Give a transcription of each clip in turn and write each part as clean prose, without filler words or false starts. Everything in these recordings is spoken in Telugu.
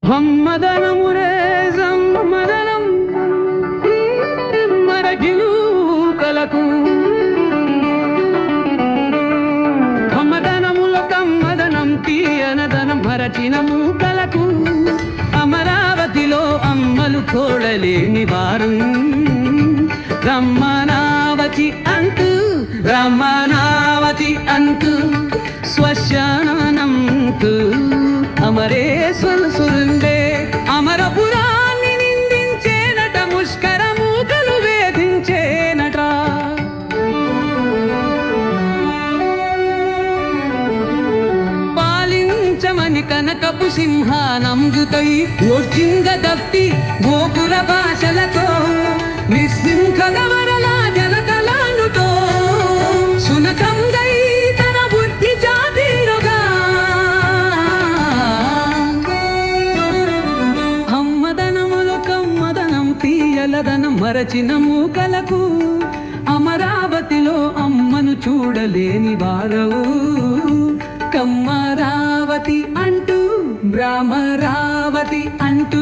మదనమురే మదనం మరగిలు కలకు మదనముల కమ్మదనం తీయనదనం మరచిన మూకలకు అమరావతిలో అమ్మలు చూడలేని వారు రమ్మనావతి అంటూ శ్మశానంతు అమరేశ్వర సురుండే అమరపురాన్ని నిందించేనట ముష్కర మూకలు వేధించేనట పాలించమని కనకపు సింహానందుతై ఓర్చింగ దప్తి గోపుర భాషలతో నిస్సింహగ వరలా జలకలానుతో సునకంగై తన బుద్ధి జాతీరుగా అమ్మదనములు కమ్మదనం తీయలదనం మరచిన మూకలకు అమరావతిలో అమ్మను చూడలేని వారవు కమ్మరావతి అంటూ భ్రమరావతి అంటూ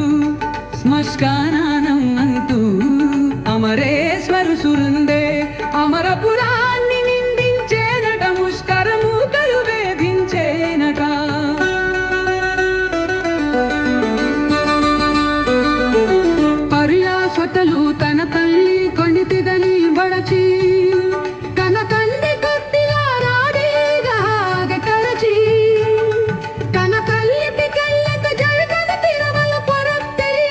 శ్మశానం అంటూ అమరేశ్వర సురుందే అమరపురాన్ని నిందించేనట ముష్కర మూకలు వేధించేనట పర్యాసతలు తన తల్లి కొనితిదని బడచి తన తండ్రి కత్తిలా రాడేగాగ కరచి తన కల్లికి కళ్ళకు జడకన తిరవల పొరత్తెలి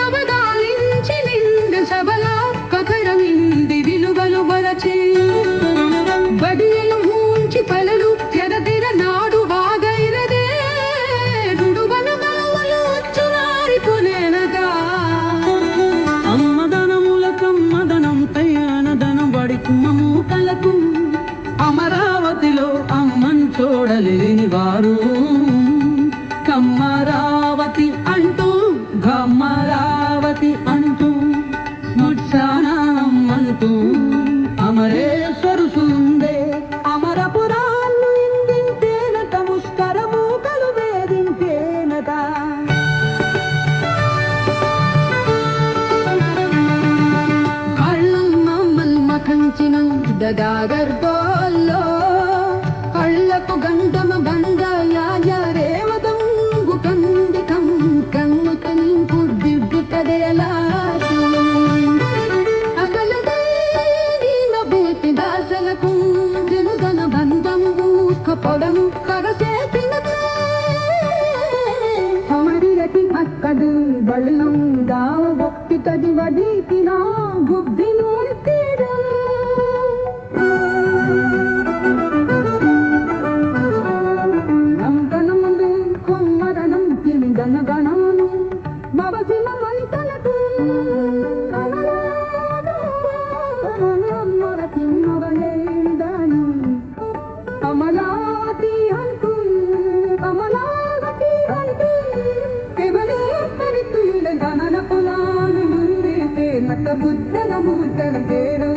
అవదాలించి నిండు సభల కథరమింది విలువలు బరచి బడియలు మూంచి పలలు చెరదిర నాడు వాగైరదే రుడువన మావలు చురారిపునేనగా అమ్మదనముల కమ్మదనం తయ్యానదనం బడి కుమ్మూకలకు అమరావతిలో అమ్మను చూడలేని వారు కమ్మరావతి అంటూ ఘమ్మరావతి అంటూ ముచ్చానం అంటూ అమరేశ్వరు సుందే అమరపురాన్ని నిందించేనట ముష్కర మూకలు వేధించేనట కళ్ళమ్మమ్మలు మఖంచిన దదాగర్భాల్లో కళ్ళకు గంధమ బంధయారేవదంగు కందికం కన్ను కనింపు దివ్యుకదేలా పొడము కరచేసిన అమరిరటి అక్కడు బళ్ళం దావ భక్తి తది వదీతిన బుద్ధి నూర్తిడు గణములు కొమ్మరణం తిని గణగణములు భవసిన మంతలకు అమలావతి అంటూ కేవలం గణన పులాను ముందే నట బుద్ధన మూర్తన పేరు